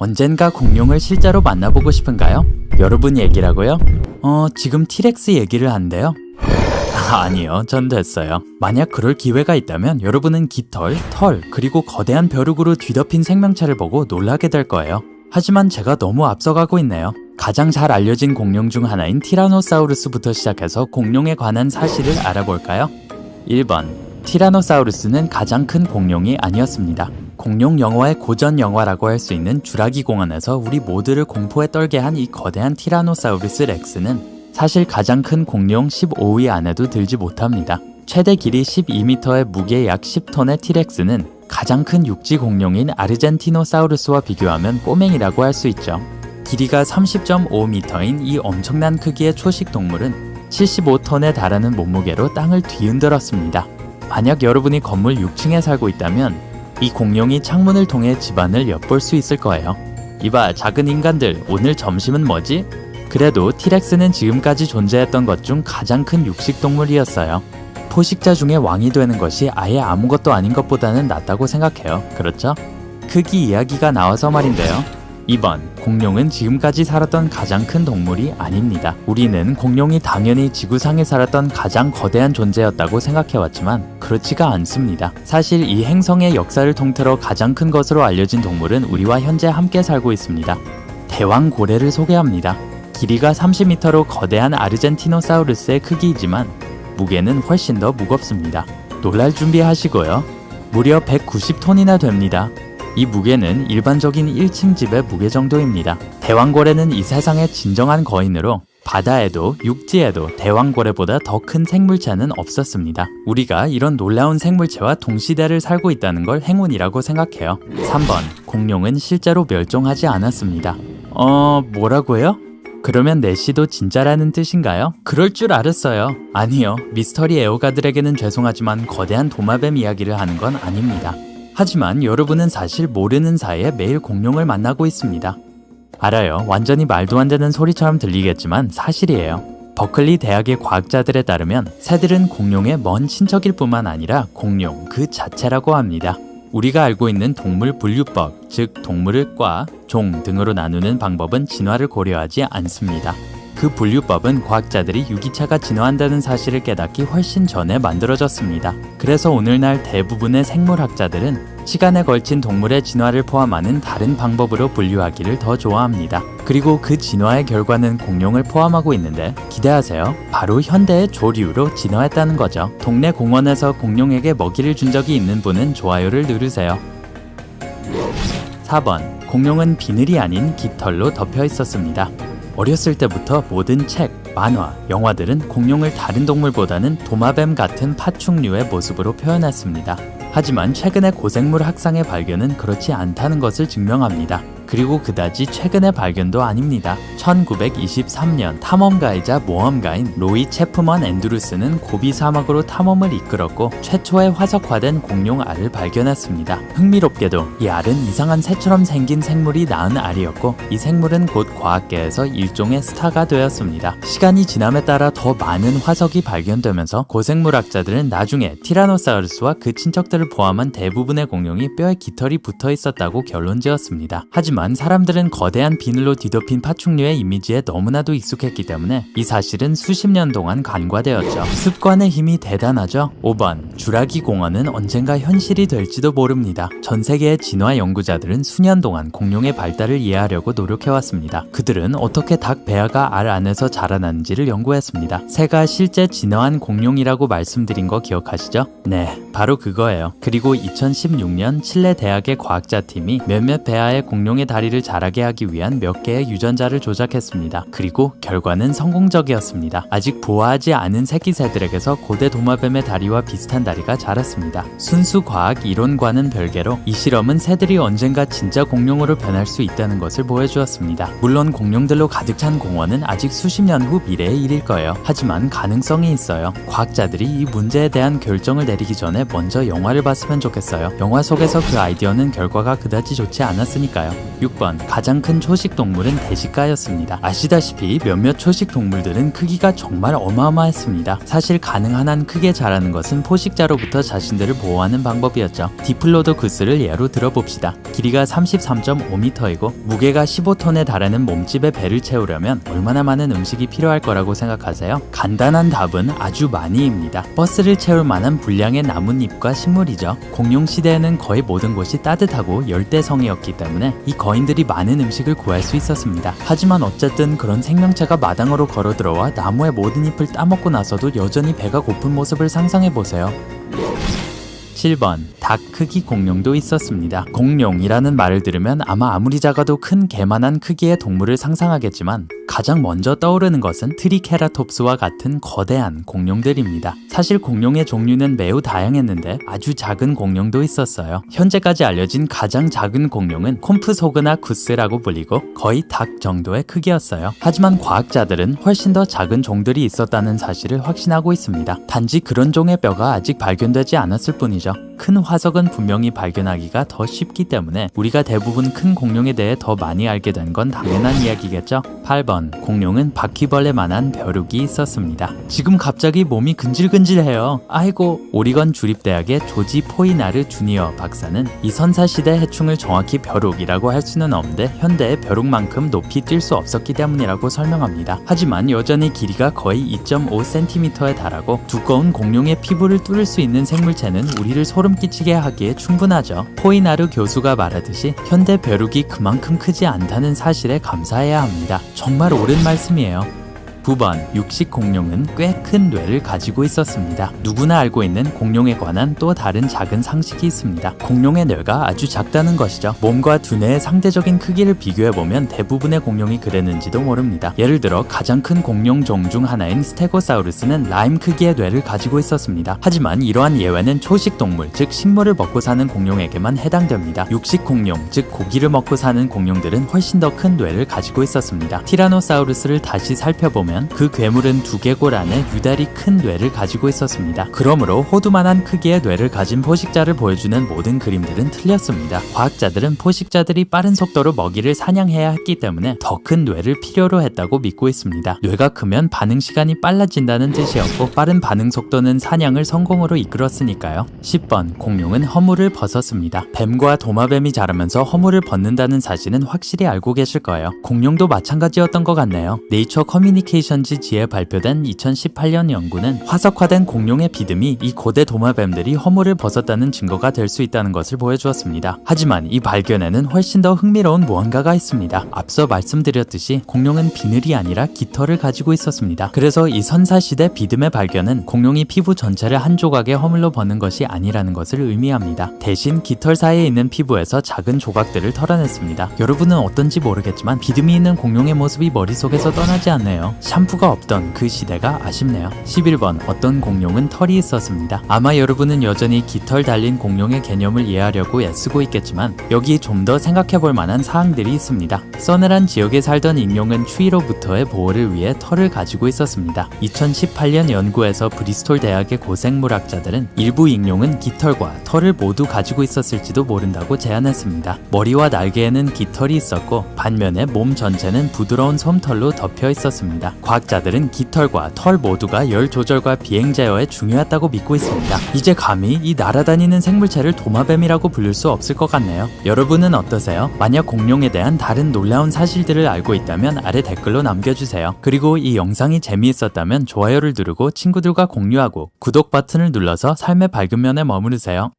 언젠가 공룡을 실제로 만나보고 싶은가요? 여러분 얘기라고요? 지금 티렉스 얘기를 한대요? 아니요, 전 됐어요. 만약 그럴 기회가 있다면 여러분은 깃털, 털, 그리고 거대한 벼룩으로 뒤덮인 생명체를 보고 놀라게 될 거예요. 하지만 제가 너무 앞서가고 있네요. 가장 잘 알려진 공룡 중 하나인 티라노사우루스부터 시작해서 공룡에 관한 사실을 알아볼까요? 1번, 티라노사우루스는 가장 큰 공룡이 아니었습니다. 공룡 영화의 고전 영화라고 할 수 있는 주라기 공원에서 우리 모두를 공포에 떨게 한 이 거대한 티라노사우루스 렉스는 사실 가장 큰 공룡 15위 안에도 들지 못합니다. 최대 길이 12m에 무게 약 10톤의 티렉스는 가장 큰 육지 공룡인 아르젠티노사우루스와 비교하면 꼬맹이라고 할 수 있죠. 길이가 30.5m인 이 엄청난 크기의 초식 동물은 75톤에 달하는 몸무게로 땅을 뒤흔들었습니다. 만약 여러분이 건물 6층에 살고 있다면 이 공룡이 창문을 통해 집안을 엿볼 수 있을 거예요. 이봐, 작은 인간들, 오늘 점심은 뭐지? 그래도 티렉스는 지금까지 존재했던 것 중 가장 큰 육식동물이었어요. 포식자 중에 왕이 되는 것이 아예 아무것도 아닌 것보다는 낫다고 생각해요. 그렇죠? 크기 이야기가 나와서 말인데요. 2번, 공룡은 지금까지 살았던 가장 큰 동물이 아닙니다. 우리는 공룡이 당연히 지구상에 살았던 가장 거대한 존재였다고 생각해왔지만 그렇지가 않습니다. 사실 이 행성의 역사를 통틀어 가장 큰 것으로 알려진 동물은 우리와 현재 함께 살고 있습니다. 대왕고래를 소개합니다. 길이가 30m로 거대한 아르젠티노사우루스의 크기이지만 무게는 훨씬 더 무겁습니다. 놀랄 준비하시고요. 무려 190톤이나 됩니다. 이 무게는 일반적인 1층 집의 무게 정도입니다. 대왕고래는 이 세상의 진정한 거인으로 바다에도 육지에도 대왕고래보다 더 큰 생물체는 없었습니다. 우리가 이런 놀라운 생물체와 동시대를 살고 있다는 걸 행운이라고 생각해요. 3번, 공룡은 실제로 멸종하지 않았습니다. 뭐라고요? 그러면 내시도 진짜라는 뜻인가요? 그럴 줄 알았어요. 아니요, 미스터리 애호가들에게는 죄송하지만 거대한 도마뱀 이야기를 하는 건 아닙니다. 하지만 여러분은 사실 모르는 사이에 매일 공룡을 만나고 있습니다. 알아요, 완전히 말도 안 되는 소리처럼 들리겠지만 사실이에요. 버클리 대학의 과학자들에 따르면 새들은 공룡의 먼 친척일 뿐만 아니라 공룡 그 자체라고 합니다. 우리가 알고 있는 동물 분류법, 즉 동물을 과, 종 등으로 나누는 방법은 진화를 고려하지 않습니다. 그 분류법은 과학자들이 유기체가 진화한다는 사실을 깨닫기 훨씬 전에 만들어졌습니다. 그래서 오늘날 대부분의 생물학자들은 시간에 걸친 동물의 진화를 포함하는 다른 방법으로 분류하기를 더 좋아합니다. 그리고 그 진화의 결과는 공룡을 포함하고 있는데 기대하세요. 바로 현대의 조류로 진화했다는 거죠. 동네 공원에서 공룡에게 먹이를 준 적이 있는 분은 좋아요를 누르세요. 4번, 공룡은 비늘이 아닌 깃털로 덮여 있었습니다. 어렸을 때부터 모든 책, 만화, 영화들은 공룡을 다른 동물보다는 도마뱀 같은 파충류의 모습으로 표현했습니다. 하지만 최근의 고생물 학상의 발견은 그렇지 않다는 것을 증명합니다. 그리고 그다지 최근의 발견도 아닙니다. 1923년 탐험가이자 모험가인 로이 체프먼 앤드루스는 고비 사막으로 탐험을 이끌었고 최초의 화석화된 공룡 알을 발견했습니다. 흥미롭게도 이 알은 이상한 새처럼 생긴 생물이 낳은 알이었고 이 생물은 곧 과학계에서 일종의 스타가 되었습니다. 시간이 지남에 따라 더 많은 화석이 발견되면서 고생물학자들은 나중에 티라노사우루스와 그 친척들을 포함한 대부분의 공룡이 뼈에 깃털이 붙어 있었다고 결론지었습니다. 하지만 사람들은 거대한 비늘로 뒤덮인 파충류의 이미지에 너무나도 익숙했기 때문에 이 사실은 수십 년 동안 간과되었죠. 습관의 힘이 대단하죠. 5번, 주라기 공원은 언젠가 현실이 될지도 모릅니다. 전 세계의 진화 연구자들은 수년 동안 공룡의 발달을 이해하려고 노력해왔습니다. 그들은 어떻게 닭 배아가 알 안에서 자라나는지를 연구했습니다. 새가 실제 진화한 공룡이라고 말씀드린 거 기억하시죠? 네, 바로 그거예요. 그리고 2016년 칠레 대학의 과학자팀이 몇몇 배아의 공룡의 다리를 자라게 하기 위한 몇 개의 유전자를 조작했습니다. 그리고 결과는 성공적이었습니다. 아직 부화하지 않은 새끼 새들에게서 고대 도마뱀의 다리와 비슷한 다리가 자랐습니다. 순수 과학 이론과는 별개로 이 실험은 새들이 언젠가 진짜 공룡으로 변할 수 있다는 것을 보여주었습니다. 물론 공룡들로 가득 찬 공원은 아직 수십 년 후 미래의 일일 거예요. 하지만 가능성이 있어요. 과학자들이 이 문제에 대한 결정을 내리기 전에 먼저 영화를 봤으면 좋겠어요. 영화 속에서 그 아이디어는 결과가 그다지 좋지 않았으니까요. 6번 가장 큰 초식 동물은 대식가였습니다. 아시다시피 몇몇 초식 동물들은 크기가 정말 어마어마했습니다. 사실 가능한 한 크게 자라는 것은 포식자로부터 자신들을 보호하는 방법이었죠. 디플로도쿠스를 예로 들어봅시다. 길이가 33.5m이고 무게가 15톤에 달하는 몸집의 배를 채우려면 얼마나 많은 음식이 필요할 거라고 생각하세요? 간단한 답은 아주 많이입니다. 버스를 채울 만한 분량의 나뭇잎과 식물이죠. 공룡 시대에는 거의 모든 곳이 따뜻하고 열대성이었기 때문에 이 거인들이 많은 음식을 구할 수 있었습니다. 하지만 어쨌든 그런 생명체가 마당으로 걸어 들어와 나무의 모든 잎을 따먹고 나서도 여전히 배가 고픈 모습을 상상해보세요. 7번 닭 크기 공룡도 있었습니다. 공룡이라는 말을 들으면 아마 아무리 작아도 큰 개만한 크기의 동물을 상상하겠지만 가장 먼저 떠오르는 것은 트리케라톱스와 같은 거대한 공룡들입니다. 사실 공룡의 종류는 매우 다양했는데 아주 작은 공룡도 있었어요. 현재까지 알려진 가장 작은 공룡은 콤프소그나쿠스라고 불리고 거의 닭 정도의 크기였어요. 하지만 과학자들은 훨씬 더 작은 종들이 있었다는 사실을 확신하고 있습니다. 단지 그런 종의 뼈가 아직 발견되지 않았을 뿐이죠. 큰 화석은 분명히 발견하기가 더 쉽기 때문에 우리가 대부분 큰 공룡에 대해 더 많이 알게 된 건 당연한 이야기겠죠. 8번 공룡은 바퀴벌레만한 벼룩이 있었습니다. 지금 갑자기 몸이 근질근질해요. 아이고. 오리건 주립대학의 조지 포이나르 주니어 박사는 이 선사시대 해충을 정확히 벼룩이라고 할 수는 없는데 현대의 벼룩만큼 높이 뛸 수 없었기 때문이라고 설명합니다. 하지만 여전히 길이가 거의 2.5cm에 달하고 두꺼운 공룡의 피부를 뚫을 수 있는 생물체는 우리를 소름 끼치게 하기에 충분하죠. 포이나르 교수가 말하듯이 현대 벼룩이 그만큼 크지 않다는 사실에 감사해야 합니다. 정말 옳은 말씀이에요. 9번 육식 공룡은 꽤 큰 뇌를 가지고 있었습니다. 누구나 알고 있는 공룡에 관한 또 다른 작은 상식이 있습니다. 공룡의 뇌가 아주 작다는 것이죠. 몸과 두뇌의 상대적인 크기를 비교해보면 대부분의 공룡이 그랬는지도 모릅니다. 예를 들어 가장 큰 공룡종 중 하나인 스테고사우루스는 라임 크기의 뇌를 가지고 있었습니다. 하지만 이러한 예외는 초식 동물, 즉 식물을 먹고 사는 공룡에게만 해당됩니다. 육식 공룡, 즉 고기를 먹고 사는 공룡들은 훨씬 더 큰 뇌를 가지고 있었습니다. 티라노사우루스를 다시 살펴보면 그 괴물은 두개골 안에 유달리 큰 뇌를 가지고 있었습니다. 그러므로 호두만한 크기의 뇌를 가진 포식자를 보여주는 모든 그림들은 틀렸습니다. 과학자들은 포식자들이 빠른 속도로 먹이를 사냥해야 했기 때문에 더 큰 뇌를 필요로 했다고 믿고 있습니다. 뇌가 크면 반응 시간이 빨라진다는 뜻이었고 빠른 반응 속도는 사냥을 성공으로 이끌었으니까요. 10번 공룡은 허물을 벗었습니다. 뱀과 도마뱀이 자라면서 허물을 벗는다는 사실은 확실히 알고 계실 거예요. 공룡도 마찬가지였던 것 같네요. 네이처 커뮤니케이션지지에 발표된 2018년 연구는 화석화된 공룡의 비듬이 이 고대 도마뱀들이 허물을 벗었다는 증거가 될 수 있다는 것을 보여주었습니다. 하지만 이 발견에는 훨씬 더 흥미로운 무언가가 있습니다. 앞서 말씀드렸듯이 공룡은 비늘이 아니라 깃털을 가지고 있었습니다. 그래서 이 선사시대 비듬의 발견은 공룡이 피부 전체를 한 조각의 허물로 벗는 것이 아니라는 것을 의미합니다. 대신 깃털 사이에 있는 피부에서 작은 조각들을 털어냈습니다. 여러분은 어떤지 모르겠지만 비듬이 있는 공룡의 모습이 머릿속에서 떠나지 않네요. 샴푸가 없던 그 시대가 아쉽네요. 11번 어떤 공룡은 털이 있었습니다. 아마 여러분은 여전히 깃털 달린 공룡의 개념을 이해하려고 애쓰고 있겠지만 여기 좀 더 생각해볼 만한 사항들이 있습니다. 서늘한 지역에 살던 익룡은 추위로부터의 보호를 위해 털을 가지고 있었습니다. 2018년 연구에서 브리스톨 대학의 고생물학자들은 일부 익룡은 깃털과 털을 모두 가지고 있었을지도 모른다고 제안했습니다. 머리와 날개에는 깃털이 있었고 반면에 몸 전체는 부드러운 솜털로 덮여 있었습니다. 과학자들은 깃털과 털 모두가 열 조절과 비행 제어에 중요했다고 믿고 있습니다. 이제 감히 이 날아다니는 생물체를 도마뱀이라고 부를 수 없을 것 같네요. 여러분은 어떠세요? 만약 공룡에 대한 다른 놀라운 사실들을 알고 있다면 아래 댓글로 남겨주세요. 그리고 이 영상이 재미있었다면 좋아요를 누르고 친구들과 공유하고 구독 버튼을 눌러서 삶의 밝은 면에 머무르세요.